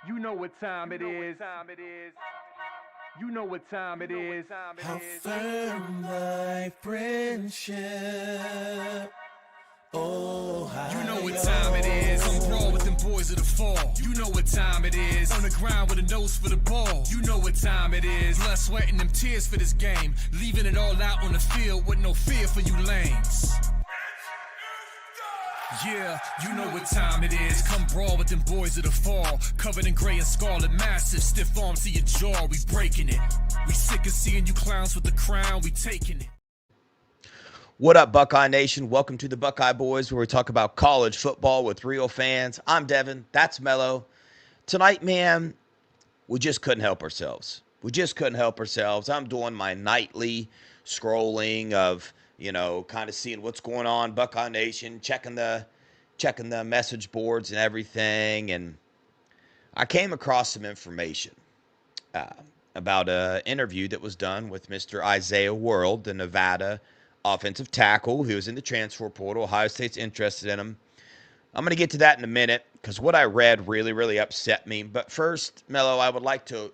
You know what time it is. You know what time it is. How firm thy friendship. Oh, you know what time it is. Come brawl with them boys of the fall. You know what time it is. On the ground with a nose for the ball. You know what time it is. Blood, sweat, and them tears for this game. Leaving it all out on the field with no fear for you lames. Yeah, you know what time it is. Come brawl with them boys of the fall. Covered in gray and scarlet, massive, stiff arms to your jaw. We breaking it. We sick of seeing you clowns with the crown. We taking it. What up, Buckeye Nation? Welcome to the Buckeye Boys, where we talk about college football with real fans. I'm Devan. That's Melo. Tonight, man, we just couldn't help ourselves. I'm doing my nightly scrolling of, kind of seeing what's going on, Buckeye Nation, checking the message boards and everything. And I came across some information about an interview that was done with Mr. Isaiah World, the Nevada offensive tackle who was in the transfer portal. Ohio State's interested in him. I'm going to get to that in a minute because what I read really, really upset me. But first, Melo, I would like to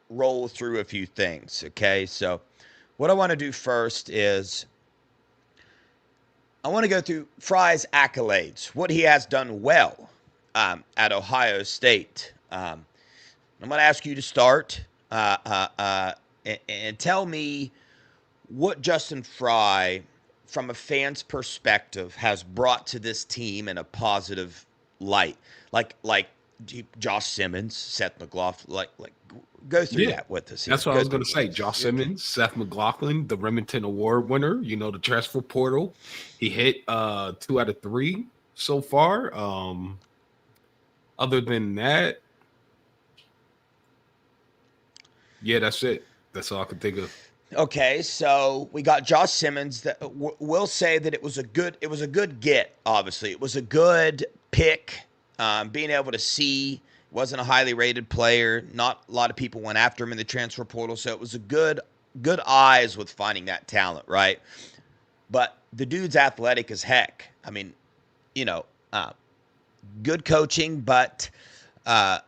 roll through a few things, okay? So what I want to do first is I want to go through FRYE's accolades, what he has done well at Ohio State. I'm going to ask you to start and tell me what Justin FRYE, from a fan's perspective, has brought to this team in a positive light. Like Josh Simmons, Seth McLaughlin, go through that with us. That's what I was going to say. Josh Simmons, Seth McLaughlin, the Remington Award winner, the transfer portal. He hit 2 out of 3 so far. Other than that, yeah, that's it. That's all I can think of. Okay, so we got Josh Simmons. That we'll say that it was a good get. Obviously, it was a good pick. Being able to see, wasn't a highly rated player. Not a lot of people went after him in the transfer portal, so it was a good eyes with finding that talent, right? But the dude's athletic as heck. I mean, good coaching, but I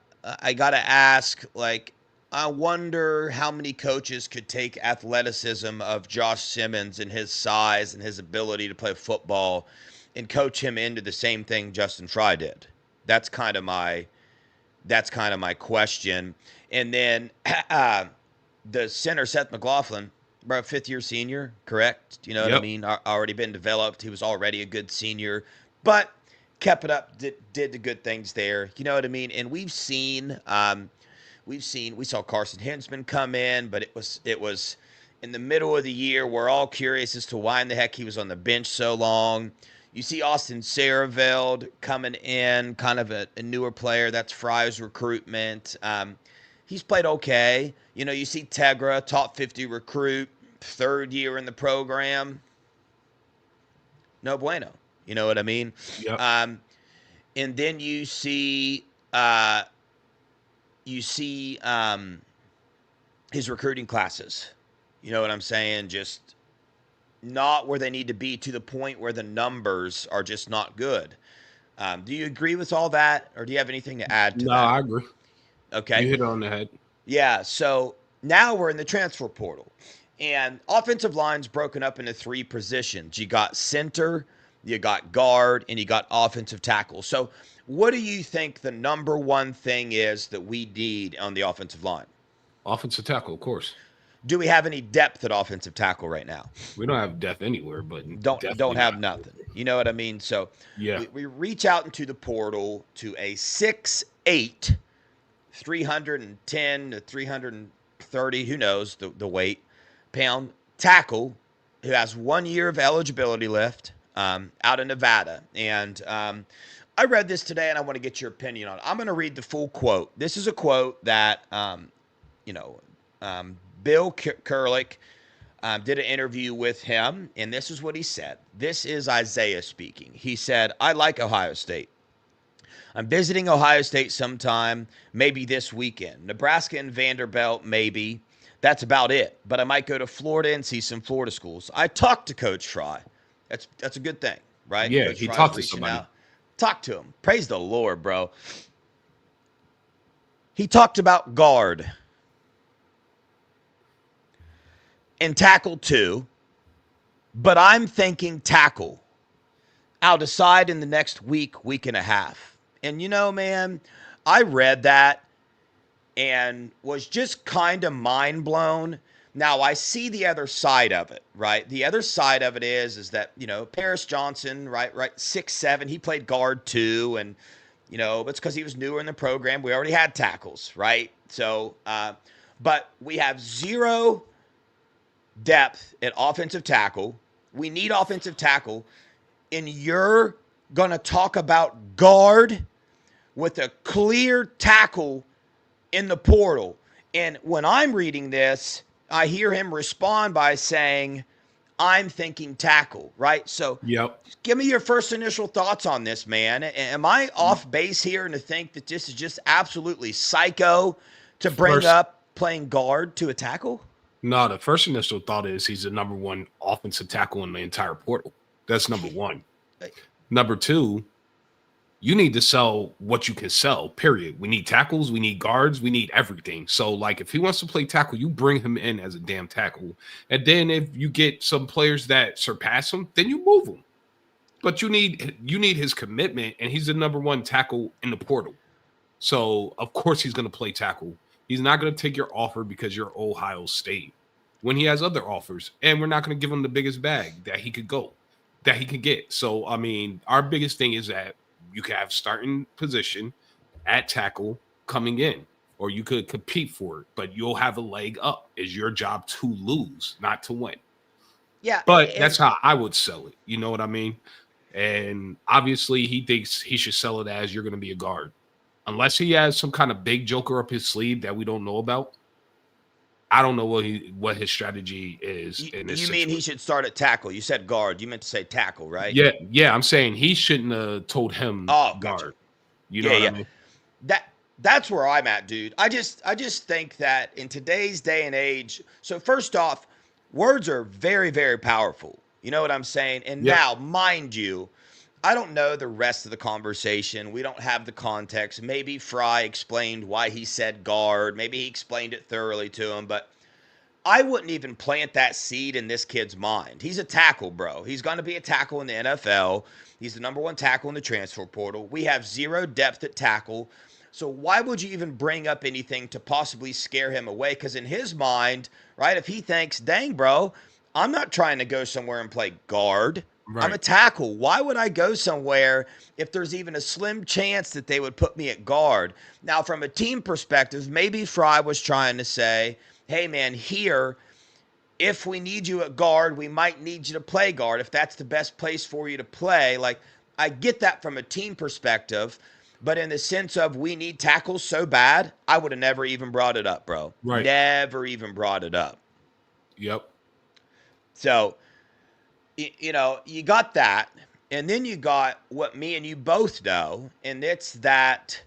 gotta ask, I wonder how many coaches could take athleticism of Josh Simmons and his size and his ability to play football and coach him into the same thing Justin FRYE did. That's kind of my question. And then the center, Seth McLaughlin, bro, 5th-year senior, correct? You know what I mean? Already been developed. He was already a good senior, but kept it up, did the good things there. You know what I mean? And we saw Carson Hinsman come in, but it was in the middle of the year. We're all curious as to why in the heck he was on the bench so long. You see Austin Saraveld coming in, kind of a newer player. That's FRYE's recruitment. He's played okay. You see Tegra, top 50 recruit, 3rd year in the program. No bueno. You know what I mean? Yep. And then you see his recruiting classes. You know what I'm saying? Just not where they need to be, to the point where the numbers are just not good. Do you agree with all that, or do you have anything to add to that? No, I agree. Okay. You hit it on the head. Yeah, so now we're in the transfer portal, and offensive line's broken up into 3 positions. You got center, you got guard, and you got offensive tackle. So what do you think the number one thing is that we need on the offensive line? Offensive tackle, of course. Do we have any depth at offensive tackle right now? We don't have depth anywhere, but don't have nothing. You know what I mean? So yeah, we reach out into the portal to a 6'8", 310 to 330, who knows the weight, pound tackle who has 1 year of eligibility left out of Nevada. And I read this today, and I want to get your opinion on it. I'm going to read the full quote. This is a quote that, Bill Kurlick did an interview with him, and this is what he said. This is Isaiah speaking. He said, "I like Ohio State. I'm visiting Ohio State sometime, maybe this weekend. Nebraska and Vanderbilt, maybe. That's about it. But I might go to Florida and see some Florida schools. I talked to Coach FRYE. That's a good thing, right? Yeah, Coach he FRYE's talked to reaching somebody. out. Talk to him. Praise the Lord, bro. He talked about guard and tackle too, but I'm thinking tackle. I'll decide in the next week and a half. And man, I read that and was just kind of mind blown. Now I see the other side of it, right? The other side of it is that Paris Johnson, right, 6'7", he played guard too, and it's because he was newer in the program. We already had tackles, right? So, but we have zero depth at offensive tackle. We need offensive tackle, and you're gonna talk about guard with a clear tackle in the portal. And when I'm reading this, I hear him respond by saying, I'm thinking tackle, right? So Yep. Give me your first initial thoughts on this, man. Am I off base here and to think that this is just absolutely psycho to bring up playing guard to a tackle? No, the first initial thought is he's the number one offensive tackle in the entire portal. That's number one. Number two, you need to sell what you can sell, period. We need tackles, we need guards, we need everything. So, like, if he wants to play tackle, you bring him in as a damn tackle. And then if you get some players that surpass him, then you move him. But you need his commitment, and he's the number one tackle in the portal. So, of course, he's going to play tackle. He's not going to take your offer because you're Ohio State when he has other offers. And we're not going to give him the biggest bag that he could get. So, I mean, our biggest thing is that you can have starting position at tackle coming in, or you could compete for it, but you'll have a leg up. It's your job to lose, not to win. Yeah. But that's how I would sell it. You know what I mean? And obviously he thinks he should sell it as you're going to be a guard. Unless he has some kind of big joker up his sleeve that we don't know about. I don't know what his strategy is in this situation. You mean he should start at tackle? You said guard. You meant to say tackle, right? Yeah. I'm saying he shouldn't have told him guard. Gotcha. You know what I mean? That's where I'm at, dude. I just think that in today's day and age, so first off, words are very, very powerful. You know what I'm saying? And now, mind you, I don't know the rest of the conversation. We don't have the context. Maybe FRYE explained why he said guard. Maybe he explained it thoroughly to him. But I wouldn't even plant that seed in this kid's mind. He's a tackle, bro. He's going to be a tackle in the NFL. He's the number one tackle in the transfer portal. We have zero depth at tackle. So why would you even bring up anything to possibly scare him away? Because in his mind, right, if he thinks, dang, bro, I'm not trying to go somewhere and play guard. Right. I'm a tackle. Why would I go somewhere if there's even a slim chance that they would put me at guard? Now, from a team perspective, maybe FRYE was trying to say, hey, man, here, if we need you at guard, we might need you to play guard if that's the best place for you to play. Like, I get that from a team perspective, but in the sense of we need tackles so bad, I would have never even brought it up, bro. Right. Never even brought it up. Yep. So, you got that, and then you got what me and you both know, and it's that,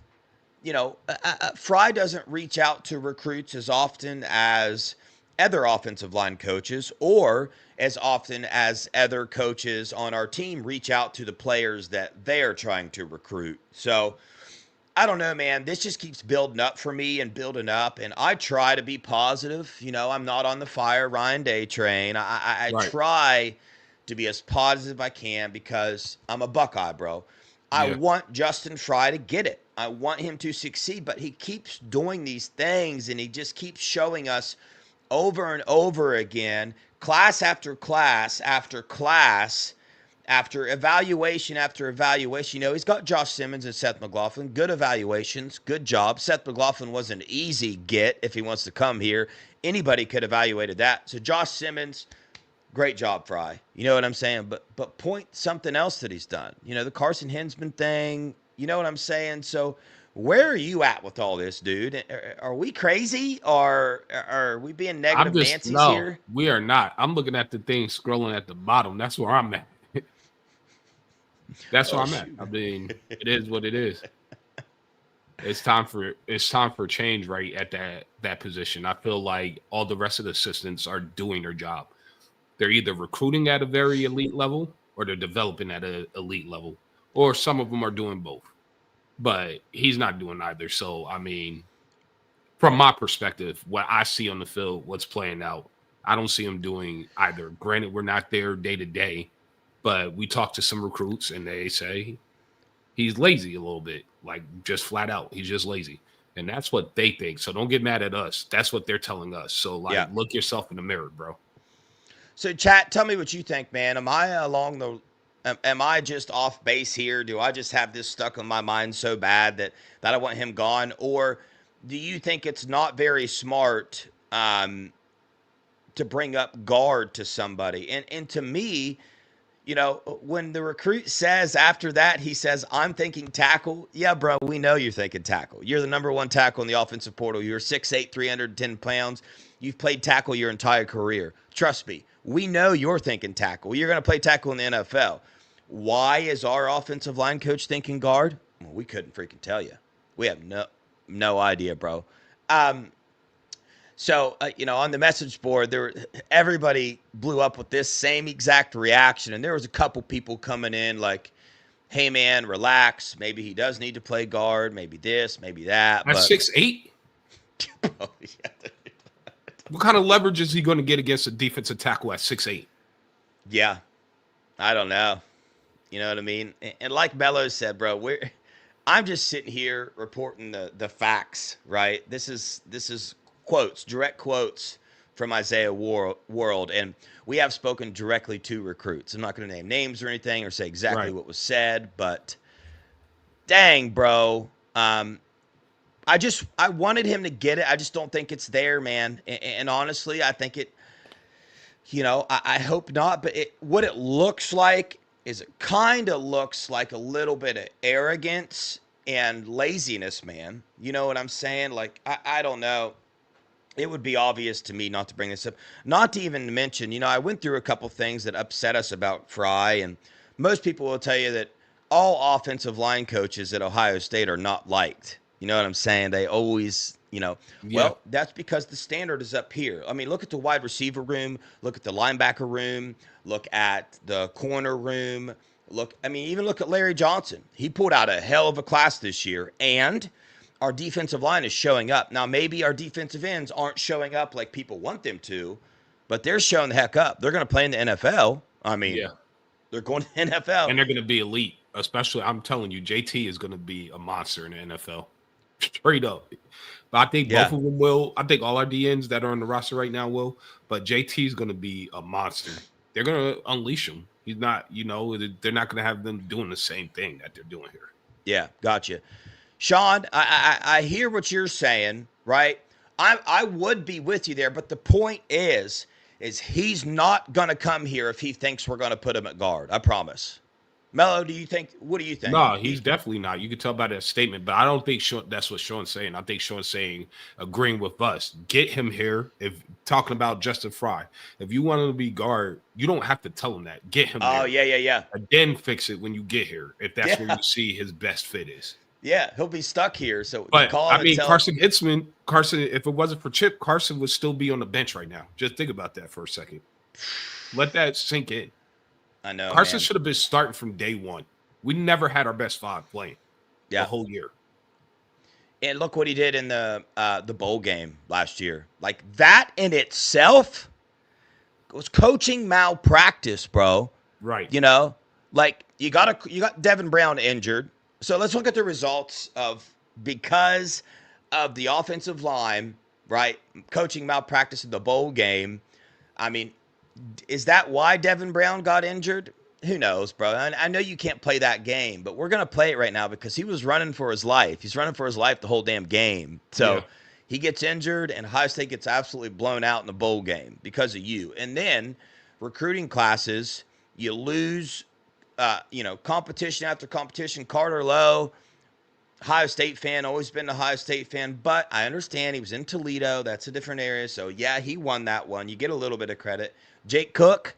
FRYE doesn't reach out to recruits as often as other offensive line coaches or as often as other coaches on our team reach out to the players that they're trying to recruit. So, I don't know, man. This just keeps building up for me and building up, and I try to be positive. I'm not on the Fire Ryan Day train. I try to be as positive as I can because I'm a Buckeye, bro. I want Justin FRYE to get it. I want him to succeed, but he keeps doing these things, and he just keeps showing us over and over again, class after class after class, after evaluation after evaluation. He's got Josh Simmons and Seth McLaughlin. Good evaluations. Good job. Seth McLaughlin was an easy get if he wants to come here. Anybody could have evaluated that. So Josh Simmons, great job, FRYE. You know what I'm saying? But point something else that he's done. The Carson Hinsman thing. You know what I'm saying? So where are you at with all this, dude? Are we crazy? Or are we being negative Nancy's here? We are not. I'm looking at the thing scrolling at the bottom. That's where I'm at. That's where I'm at. I mean, it is what it is. It's time for change right at that position. I feel like all the rest of the assistants are doing their job. They're either recruiting at a very elite level or they're developing at an elite level, or some of them are doing both. But he's not doing either. So, I mean, from my perspective, what I see on the field, what's playing out, I don't see him doing either. Granted, we're not there day to day, but we talk to some recruits and they say he's lazy a little bit, like just flat out. He's just lazy. And that's what they think. So don't get mad at us. That's what they're telling us. So, like, look yourself in the mirror, bro. So, chat, tell me what you think, man. Am I just off base here? Do I just have this stuck in my mind so bad that I want him gone? Or do you think it's not very smart to bring up guard to somebody? And to me, you know, when the recruit says after that, he says, I'm thinking tackle. Yeah, bro, we know you're thinking tackle. You're the number one tackle in the offensive portal. You're 6'8", 310 pounds. You've played tackle your entire career. Trust me, we know you're thinking tackle. You're going to play tackle in the NFL. Why is our offensive line coach thinking guard? Well, we couldn't freaking tell you. We have no idea, bro. So, you know, on the message board, everybody blew up with this same exact reaction. And there was a couple people coming in like, hey, man, relax. Maybe he does need to play guard. Maybe this, maybe that. At 6'8"? Oh, yeah. What kind of leverage is he going to get against a defensive tackle at 6'8"? Yeah. I don't know. You know what I mean? And like Melo said, bro, I'm just sitting here reporting the facts, right? This is quotes, direct quotes from Isaiah World, and we have spoken directly to recruits. I'm not going to name names or anything or say exactly what was said, but dang, bro. I wanted him to get it. I just don't think it's there, man. And honestly, I think it, you know, I hope not, but what it looks like is it kind of looks like a little bit of arrogance and laziness, man. You know what I'm saying? Like, I don't know. It would be obvious to me not to bring this up. Not to even mention, you know, I went through a couple things that upset us about FRYE, and most people will tell you that all offensive line coaches at Ohio State are not liked. You know what I'm saying? They always, you know, well, that's because the standard is up here. I mean, look at the wide receiver room, look at the linebacker room, look at the corner room, even look at Larry Johnson. He pulled out a hell of a class this year, and our defensive line is showing up. Now, maybe our defensive ends aren't showing up like people want them to, but they're showing the heck up. They're going to play in the NFL. I mean, they're going to the NFL. And they're going to be elite. Especially, I'm telling you, JT is going to be a monster in the NFL. Straight up. But I think both of them will. I think all our DNs that are on the roster right now will. But JT is going to be a monster. They're going to unleash him. He's not, you know, they're not going to have them doing the same thing that they're doing here. Yeah, gotcha. Sean, I hear what you're saying, right? I would be with you there, but the point is he's not going to come here if he thinks we're going to put him at guard. I promise. Melo, what do you think? No, he's definitely not. You can tell by that statement, but I don't think that's what Sean's saying. I think Sean's saying, agreeing with us. Get him here. If talking about Justin FRYE, if you want him to be guard, you don't have to tell him that. Get him there. Oh, yeah. And then fix it when you get here, if that's where you see his best fit is. Yeah, he'll be stuck here. So, but Carson Hitzman, if it wasn't for Chip, Carson would still be on the bench right now. Just think about that for a second. Let that sink in. I know Carson should have been starting from day one. We never had our best five playing the whole year. And look what he did in the bowl game last year. Like that in itself was coaching malpractice, bro. Right. You know, like you got Devin Brown injured. So let's look at the results because of the offensive line, right? Coaching malpractice in the bowl game. I mean, is that why Devin Brown got injured? Who knows, bro? I know you can't play that game, but we're going to play it right now because he was running for his life. He's running for his life the whole damn game. So he gets injured, and Ohio State gets absolutely blown out in the bowl game because of you. And then recruiting classes, you lose, competition after competition. Carter Lowe, Ohio State fan, always been an Ohio State fan, but I understand he was in Toledo. That's a different area. So, yeah, he won that one. You get a little bit of credit. Jake Cook,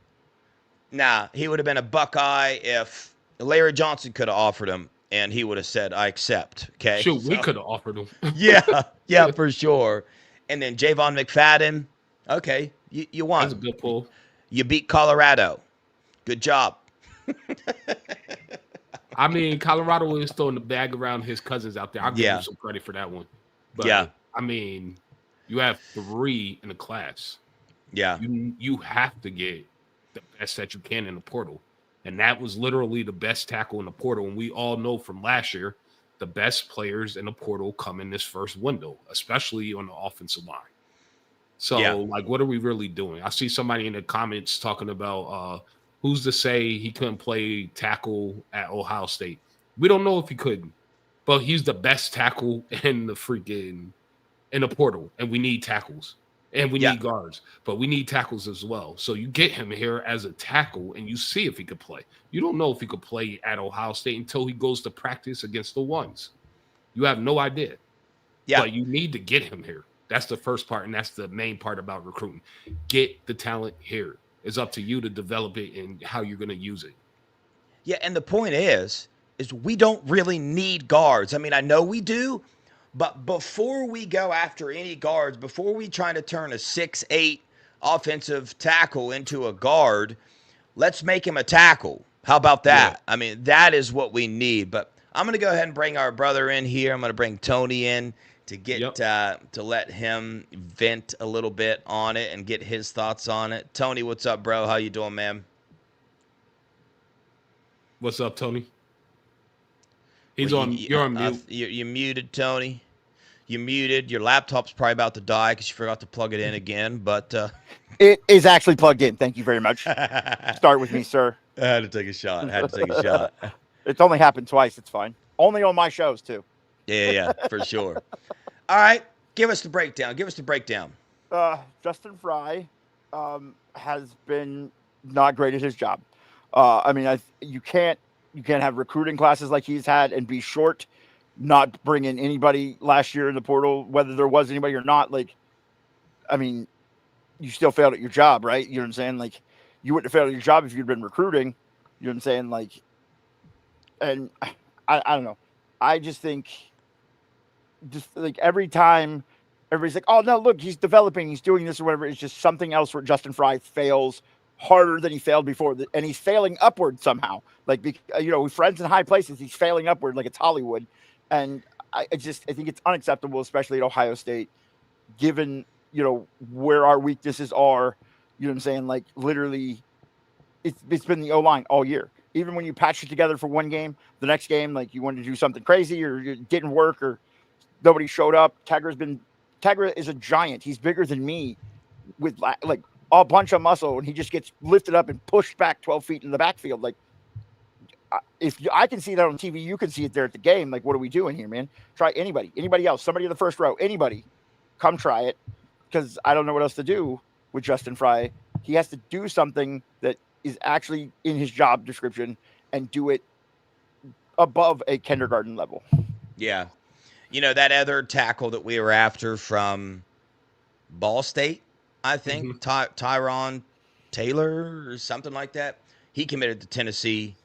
he would have been a Buckeye if Larry Johnson could have offered him, and he would have said, I accept. Okay. Shoot, we could have offered him. yeah, for sure. And then Javon McFadden. Okay, you won. That's a good pull. You beat Colorado. Good job. I mean, Colorado is throwing the bag around his cousins out there. I'll give him some credit for that one. But I mean, you have 3 in the class. Yeah. You have to get the best that you can in the portal. And that was literally the best tackle in the portal. And we all know from last year, the best players in the portal come in this first window, especially on the offensive line. So, like, what are we really doing? I see somebody in the comments talking about who's to say he couldn't play tackle at Ohio State. We don't know if he couldn't, but he's the best tackle in the portal, and we need tackles. And we need guards, but we need tackles as well. So you get him here as a tackle, and you see if he could play. You don't know if he could play at Ohio State until he goes to practice against the ones. You have no idea. Yeah. But you need to get him here. That's the first part, and that's the main part about recruiting. Get the talent here. It's up to you to develop it and how you're going to use it. Yeah, and the point is we don't really need guards. I mean, I know we do, but before we go after any guards, before we try to turn a 6'8" offensive tackle into a guard, let's make him a tackle. How about that? Yeah. I mean, that is what we need. But I'm going to go ahead and bring our brother in here. I'm going to bring Tony in to get to let him vent a little bit on it and get his thoughts on it. Tony, what's up, bro? How you doing, man? What's up, Tony? You're on mute. You're muted, Tony. You're muted. Your laptop's probably about to die because you forgot to plug it in again. But it is actually plugged in. Thank you very much. Start with me, sir. I had to take a shot. It's only happened twice. It's fine. Only on my shows, too. Yeah, for sure. All right. Give us the breakdown. Justin FRYE has been not great at his job. I mean, you can't have recruiting classes like he's had and be short, not bring in anybody last year in the portal, whether there was anybody or not. Like, I mean, you still failed at your job, right? You know what I'm saying? Like, you wouldn't have failed at your job if you'd been recruiting. You know what I'm saying? Like, and I don't know. I just think, like every time everybody's like, oh, no, look, he's developing, he's doing this or whatever. It's just something else where Justin FRYE fails harder than he failed before. And he's failing upward somehow. Like, with friends in high places, he's failing upward like it's Hollywood. And I think it's unacceptable, especially at Ohio State, given, where our weaknesses are. You know what I'm saying? Like, literally, it's been the O-line all year. Even when you patch it together for one game, the next game, like, you wanted to do something crazy or it didn't work or nobody showed up. Tegra is a giant. He's bigger than me with, like, a bunch of muscle, and he just gets lifted up and pushed back 12 feet in the backfield. Like, if I can see that on TV, you can see it there at the game. Like, what are we doing here, man? Try anybody else, somebody in the first row, anybody, come try it. Because I don't know what else to do with Justin FRYE. He has to do something that is actually in his job description and do it above a kindergarten level. Yeah. That other tackle that we were after from Ball State, I think, Tyron Taylor or something like that. He committed to Tennessee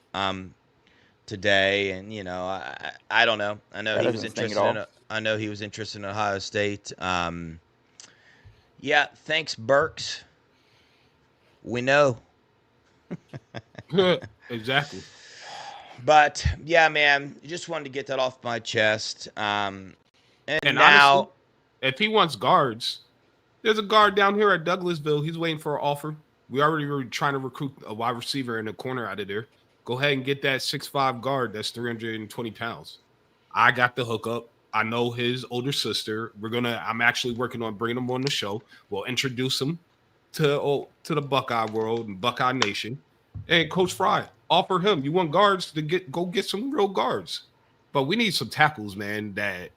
today, and I don't know. I know he was interested. I know he was interested in Ohio State. Yeah, thanks, Burks. We know. Exactly. But yeah, man, just wanted to get that off my chest. And now, honestly, if he wants guards, there's a guard down here at Douglasville. He's waiting for an offer. We already were trying to recruit a wide receiver in the corner out of there. Go ahead and get that 6'5" guard that's 320 pounds. I got the hookup. I know his older sister. I'm actually working on bringing him on the show. We'll introduce him to the Buckeye world and Buckeye Nation. And Coach FRYE, offer him. You want guards to go get some real guards. But we need some tackles, man, that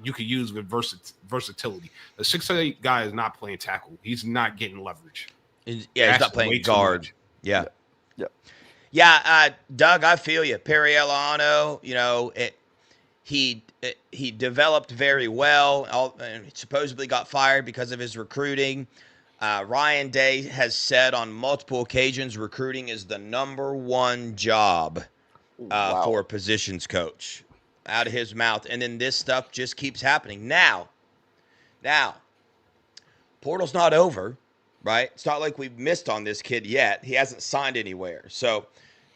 you could use with versatility. The 6'8" guy is not playing tackle. He's not getting leverage. He's not playing guard. Yeah. Doug, I feel you. Periellano, he developed very well. Supposedly got fired because of his recruiting. Ryan Day has said on multiple occasions recruiting is the number one job for a positions coach, out of his mouth. And then this stuff just keeps happening. Now, portal's not over, right? It's not like we've missed on this kid yet. He hasn't signed anywhere. So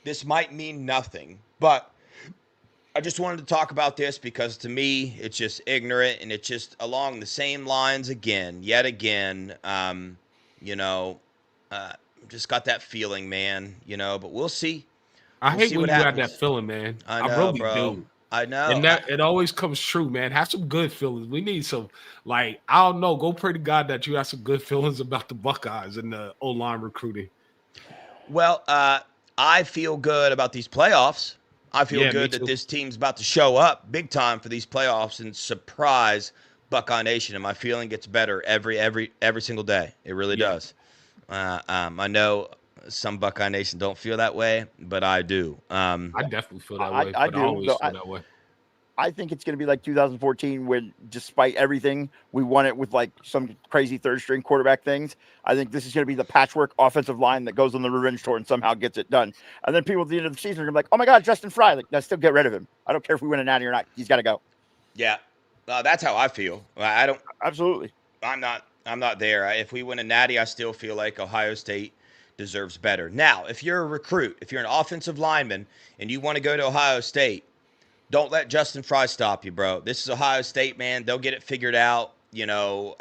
this might mean nothing. But I just wanted to talk about this because to me, it's just ignorant and it's just along the same lines again, yet again. You know, just got that feeling, man, but we'll see. I We'll hate see when what you have that happens. feeling, man. I I know, really bro. do. I know. And that it always comes true, man. Have some good feelings. We need some, like, I don't know. Go pray to God that you have some good feelings about the Buckeyes and the O-line recruiting. Well, I feel good about these playoffs. I feel Yeah, me good that too. this team's about to show up big time for these playoffs and surprise Buckeye Nation. And my feeling gets better every single day. It really Yeah, does. I know some Buckeye Nation don't feel that way, but I do. I definitely feel that I, way, I but I do. always Though feel that way. I think it's going to be like 2014 when, despite everything, we won it with like some crazy third string quarterback things. I think this is going to be the patchwork offensive line that goes on the revenge tour and somehow gets it done. And then people at the end of the season are going to be like, oh my God, Justin FRYE. Like, no, still get rid of him. I don't care if we win a natty or not. He's got to go. Yeah, that's how I feel. I don't. Absolutely. I'm not. I'm not there. If we win a natty, I still feel like Ohio State deserves better. Now, if you're a recruit, if you're an offensive lineman, and you want to go to Ohio State, don't let Justin Fry stop you, bro. This is Ohio State, man. They'll get it figured out. You'll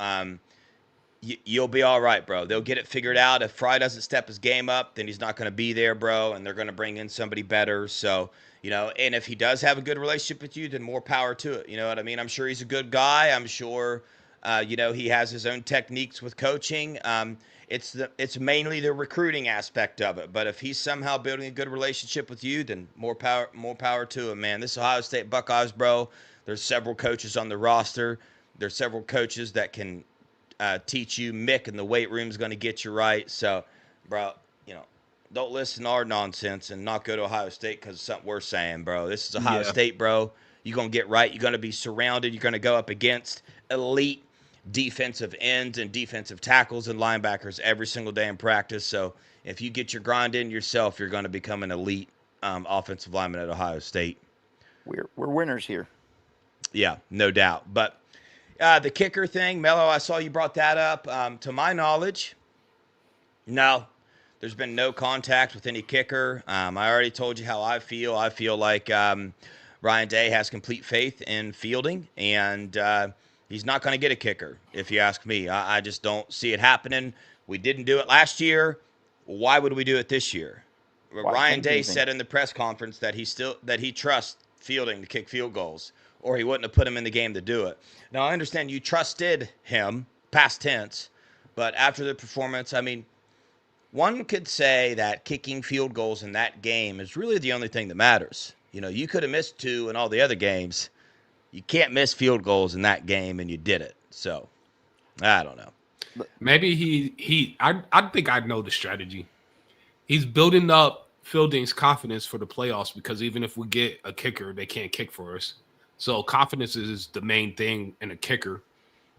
be all right, bro. They'll get it figured out. If Fry doesn't step his game up, then he's not going to be there, bro, and they're going to bring in somebody better. So, and if he does have a good relationship with you, then more power to it. You know what I mean? I'm sure he's a good guy. I'm sure, he has his own techniques with coaching. It's mainly the recruiting aspect of it. But if he's somehow building a good relationship with you, then more power to him, man. This Ohio State Buckeyes, bro. There's several coaches on the roster. There's several coaches that can teach you. Mick in the weight room is going to get you right. So, bro, don't listen to our nonsense and not go to Ohio State because of something we're saying, bro. This is Ohio Yeah, State, bro. You're going to get right. You're going to be surrounded. You're going to go up against elite defensive ends and defensive tackles and linebackers every single day in practice. So if you get your grind in yourself, you're going to become an elite offensive lineman at Ohio State. We're winners here. Yeah, no doubt. But the kicker thing, Melo, I saw you brought that up. To my knowledge, no, there's been no contact with any kicker. I already told you how I feel. I feel like Ryan Day has complete faith in Fielding, and he's not going to get a kicker, if you ask me. I just don't see it happening. We didn't do it last year. Why would we do it this year? Ryan Day said in the press conference that he trusts Fielding to kick field goals, or he wouldn't have put him in the game to do it. Now, I understand you trusted him, past tense, but after the performance, I mean, one could say that kicking field goals in that game is really the only thing that matters. You could have missed 2 in all the other games. You can't miss field goals in that game, and you did it. So, I don't know. maybe I think I know the strategy. He's building up Fielding's confidence for the playoffs because even if we get a kicker, they can't kick for us. So confidence is the main thing in a kicker.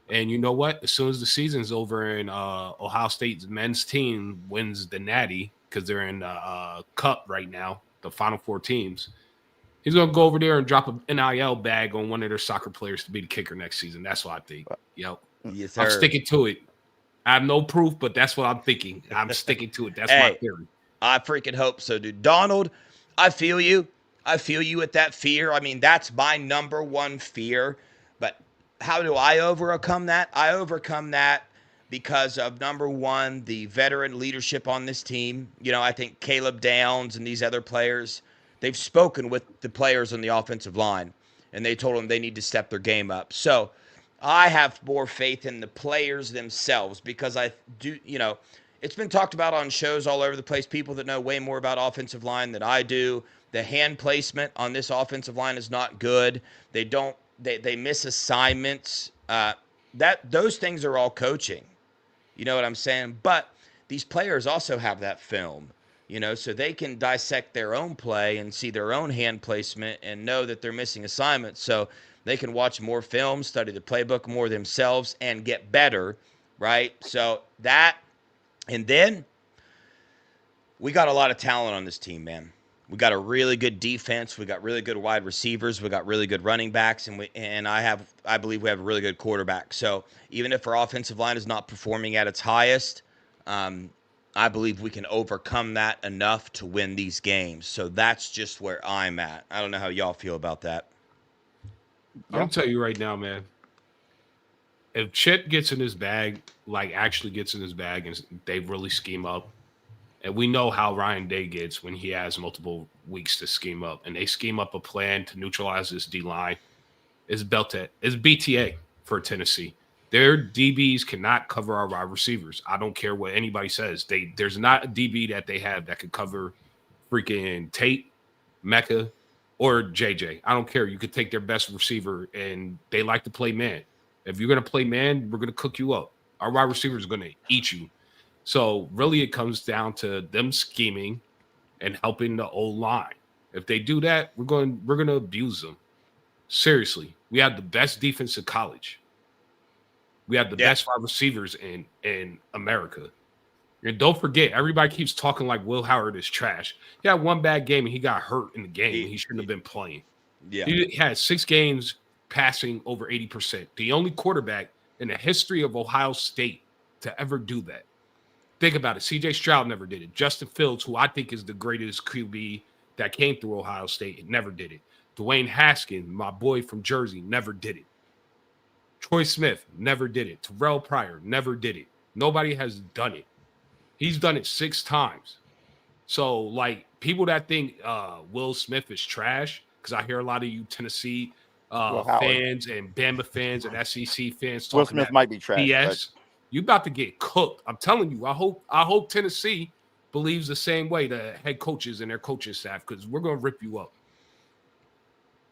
And you know what? As soon as the season's over and Ohio State's men's team wins the Natty because they're in the Cup right now, the Final Four teams, he's going to go over there and drop an NIL bag on one of their soccer players to be the kicker next season. That's what I think. Yep. Yes, sir. I'm sticking to it. I have no proof, but that's what I'm thinking. I'm sticking to it. That's my theory. I freaking hope so, dude. Donald, I feel you. I feel you with that fear. I mean, that's my number one fear. But how do I overcome that? I overcome that because of, number one, the veteran leadership on this team. I think Caleb Downs and these other players, they've spoken with the players on the offensive line, and they told them they need to step their game up. So I have more faith in the players themselves because I do, it's been talked about on shows all over the place, people that know way more about offensive line than I do. The hand placement on this offensive line is not good. They miss assignments. Those things are all coaching. You know what I'm saying? But these players also have that film, so they can dissect their own play and see their own hand placement and know that they're missing assignments. So they can watch more film, study the playbook more themselves, and get better, right? So that, and then we got a lot of talent on this team, man. We got a really good defense. We got really good wide receivers. We got really good running backs, and I believe we have a really good quarterback. So even if our offensive line is not performing at its highest, I believe we can overcome that enough to win these games. So that's just where I'm at. I don't know how y'all feel about that. I'm gonna tell you right now, man. If Chet gets in his bag, like actually gets in his bag, and they really scheme up, and we know how Ryan Day gets when he has multiple weeks to scheme up, and they scheme up a plan to neutralize this D line, it's BTA for Tennessee. Their DBs cannot cover our wide receivers. I don't care what anybody says. There's not a DB that they have that could cover freaking Tate, Mecca, or JJ. I don't care. You could take their best receiver, and they like to play man. If you're going to play man, we're going to cook you up. Our wide receivers are going to eat you. So really it comes down to them scheming and helping the old line. If they do that, we're going to abuse them. Seriously, we have the best defense in college. We have the best wide receivers in America. And don't forget, everybody keeps talking like Will Howard is trash. He had one bad game and he got hurt in the game. He shouldn't have been playing. Yeah. He had 6 games passing over 80%. The only quarterback in the history of Ohio State to ever do that. Think about it. C.J. Stroud never did it. Justin Fields, who I think is the greatest QB that came through Ohio State, never did it. Dwayne Haskins, my boy from Jersey, never did it. Troy Smith never did it. Terrell Pryor never did it. Nobody has done it. He's done it 6 times. So, like, people that think Will Smith is trash, because I hear a lot of you Tennessee fans and Bama fans and SEC fans talking Will Smith might be trash. BS. You about to get cooked. I'm telling you. I hope Tennessee believes the same way, the head coaches and their coaching staff, because we're gonna rip you up.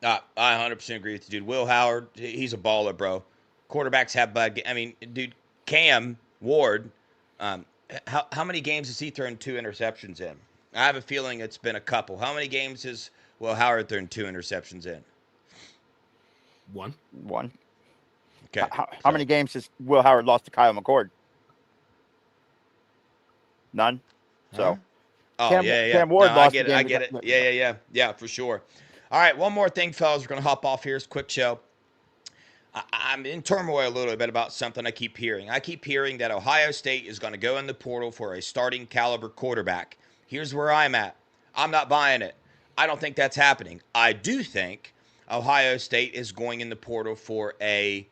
I 100% agree with you, dude. Will Howard, he's a baller, bro. Quarterbacks have bad. I mean, dude, Cam Ward. How many games has he thrown 2 interceptions in? I have a feeling it's been a couple. How many games has Will Howard thrown 2 interceptions in? One. Okay. How many games has Will Howard lost to Kyle McCord? None. So, Cam Ward lost. I get it. Yeah, for sure. All right, one more thing, fellas. We're gonna hop off here. It's a quick show. I'm in turmoil a little bit about something I keep hearing. I keep hearing that Ohio State is going to go in the portal for a starting caliber quarterback. Here's where I'm at. I'm not buying it. I don't think that's happening. I do think Ohio State is going in the portal for a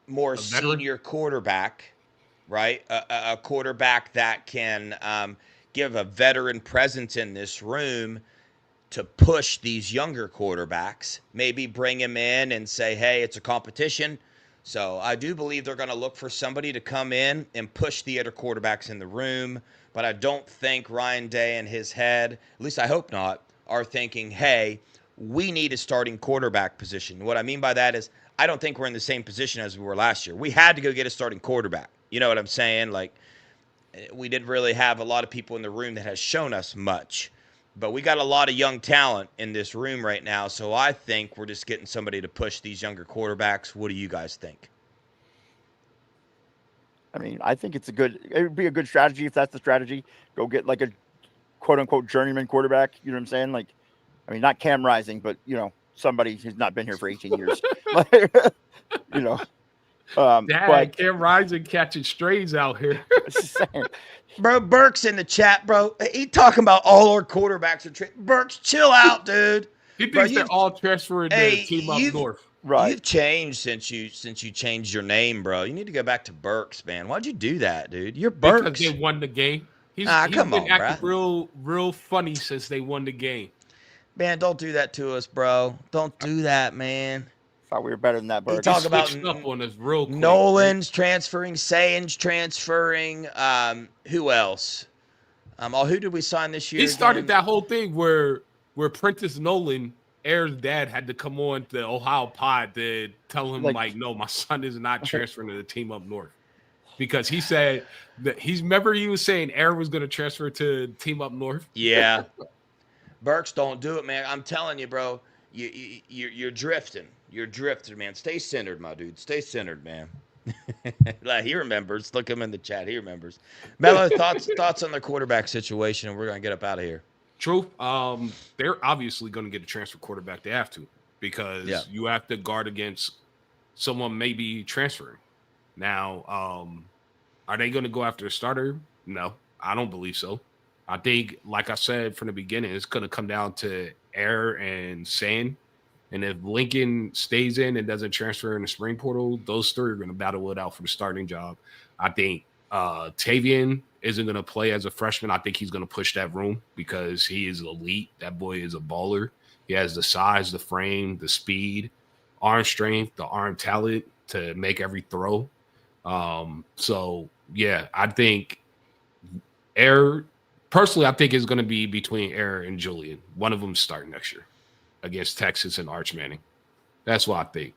more senior quarterback, right? A quarterback that can give a veteran presence in this room to push these younger quarterbacks, maybe bring him in and say, hey, it's a competition. So I do believe they're going to look for somebody to come in and push the other quarterbacks in the room. But I don't think Ryan Day and his head, at least I hope not, are thinking, hey, we need a starting quarterback position. What I mean by that is I don't think we're in the same position as we were last year. We had to go get a starting quarterback. You know what I'm saying? Like, we didn't really have a lot of people in the room that has shown us much. But we got a lot of young talent in this room right now, so I think we're just getting somebody to push these younger quarterbacks. What do you guys think? I mean, I think it would be a good strategy if that's the strategy. Go get like a quote-unquote journeyman quarterback, you know what I'm saying? Like, I mean, not Cam Rising, but, you know, somebody who's not been here for 18 years. You know. But Cam Rising catching strays out here. Bro, Burke's in the chat, bro. He talking about all our quarterbacks are Burks, chill out, dude. He thinks they're all transferring to Team Up North. Right. You've changed since you changed your name, bro. You need to go back to Burks, man. Why'd you do that, dude? You're Burks. Because they won the game. He's come been on, acting real funny since they won the game. Man, don't do that to us, bro. Don't do that, man. Thought we were better than that, Burks. Talk about up on us real quick. Nolan's transferring, Sayan's transferring. Who else? Who did we sign this year? He started that whole thing where Prentice Nolan, Air's dad, had to come on the Ohio pod to tell him, like, no, my son is not transferring to the Team Up North. Because he said that remember he was saying Air was going to transfer to Team Up North? Yeah. Burks, don't do it, man. I'm telling you, bro. You're drifting. You're drifting, man. Stay centered, my dude. Stay centered, man. Like, he remembers. Look him in the chat. He remembers. Melo, thoughts on the quarterback situation, and we're going to get up out of here. True. They're obviously going to get a transfer quarterback. They have to, because you have to guard against someone maybe transferring. Now, are they going to go after a starter? No, I don't believe so. I think, like I said from the beginning, it's going to come down to Air and Sand. And if Lincoln stays in and doesn't transfer in the spring portal, those three are going to battle it out for the starting job. I think Tavian isn't going to play as a freshman. I think he's going to push that room because he is elite. That boy is a baller. He has the size, the frame, the speed, arm strength, the arm talent to make every throw. So, yeah, I think Air – personally, I think it's going to be between Air and Julian. One of them starting next year against Texas and Arch Manning. That's what I think.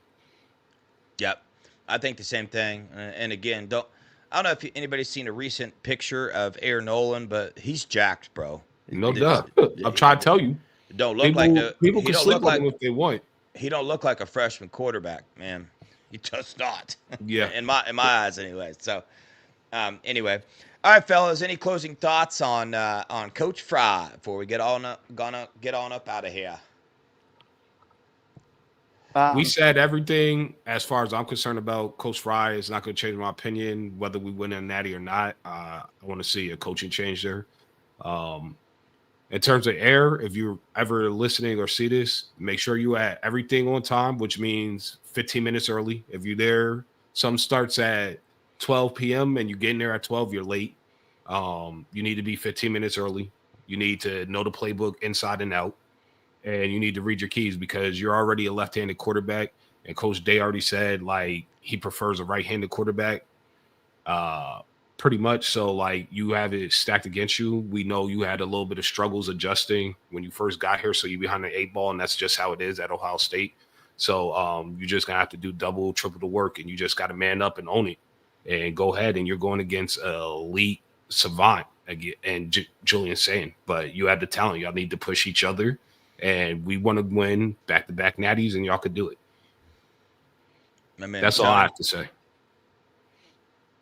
Yep. I think the same thing. And again, I don't know if anybody's seen a recent picture of Air Nolan, but he's jacked, bro. No doubt. I'm trying to tell you. Don't look people can sleep on him if they want. He don't look like a freshman quarterback, man. He does not. Yeah. in my eyes, anyway. So, anyway, all right, fellas. Any closing thoughts on Coach FRYE before we get on up out of here? We said everything as far as I'm concerned about Coach FRYE. It's not going to change my opinion whether we win a natty or not. I want to see a coaching change there. In terms of Air, if you're ever listening or see this, make sure you at everything on time, which means 15 minutes early. If you're there, some starts at 12 p.m. and you get in there at 12, you're late. You need to be 15 minutes early. You need to know the playbook inside and out. And you need to read your keys because you're already a left-handed quarterback. And Coach Day already said, like, he prefers a right-handed quarterback pretty much. So, like, you have it stacked against you. We know you had a little bit of struggles adjusting when you first got here. So you're behind the 8 ball, and that's just how it is at Ohio State. So you're just going to have to do double, triple the work, and you just got to man up and own it and go ahead. And you're going against an elite savant and Julian Sand. But you have the talent. Y'all need to push each other. And we want to win back-to-back natties, and y'all could do it. That's all I have to say.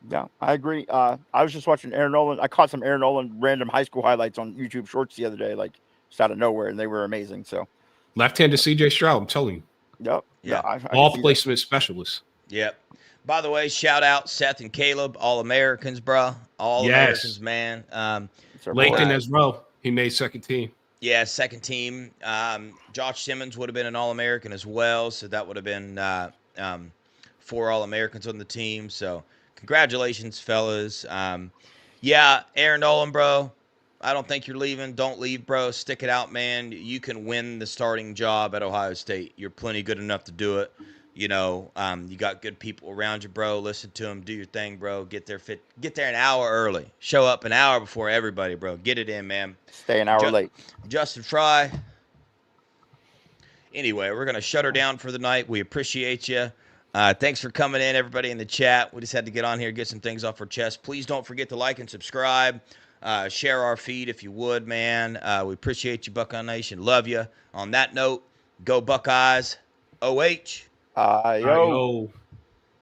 Yeah, I agree. I was just watching Aaron Nolan. I caught some Aaron Nolan random high school highlights on YouTube Shorts the other day, like just out of nowhere, and they were amazing. So, left-handed CJ Stroud, I'm telling you. Yep. Yeah. I all placement specialists. Yep. By the way, shout out Seth and Caleb, all Americans, bro. All Americans, man. Lakin as well. He made second team. Yeah, second team. Josh Simmons would have been an All-American as well, so that would have been 4 All-Americans on the team. So congratulations, fellas. Yeah, Aaron Nolan, bro, I don't think you're leaving. Don't leave, bro. Stick it out, man. You can win the starting job at Ohio State. You're plenty good enough to do it. You know, you got good people around you, bro. Listen to them. Do your thing, bro. Get there an hour early. Show up an hour before everybody, bro. Get it in, man. Stay an hour late. Justin FRYE. Anyway, we're going to shut her down for the night. We appreciate you. Thanks for coming in, everybody in the chat. We just had to get on here, get some things off our chest. Please don't forget to like and subscribe. Share our feed if you would, man. We appreciate you, Buckeye Nation. Love you. On that note, go Buckeyes. OH. Yo.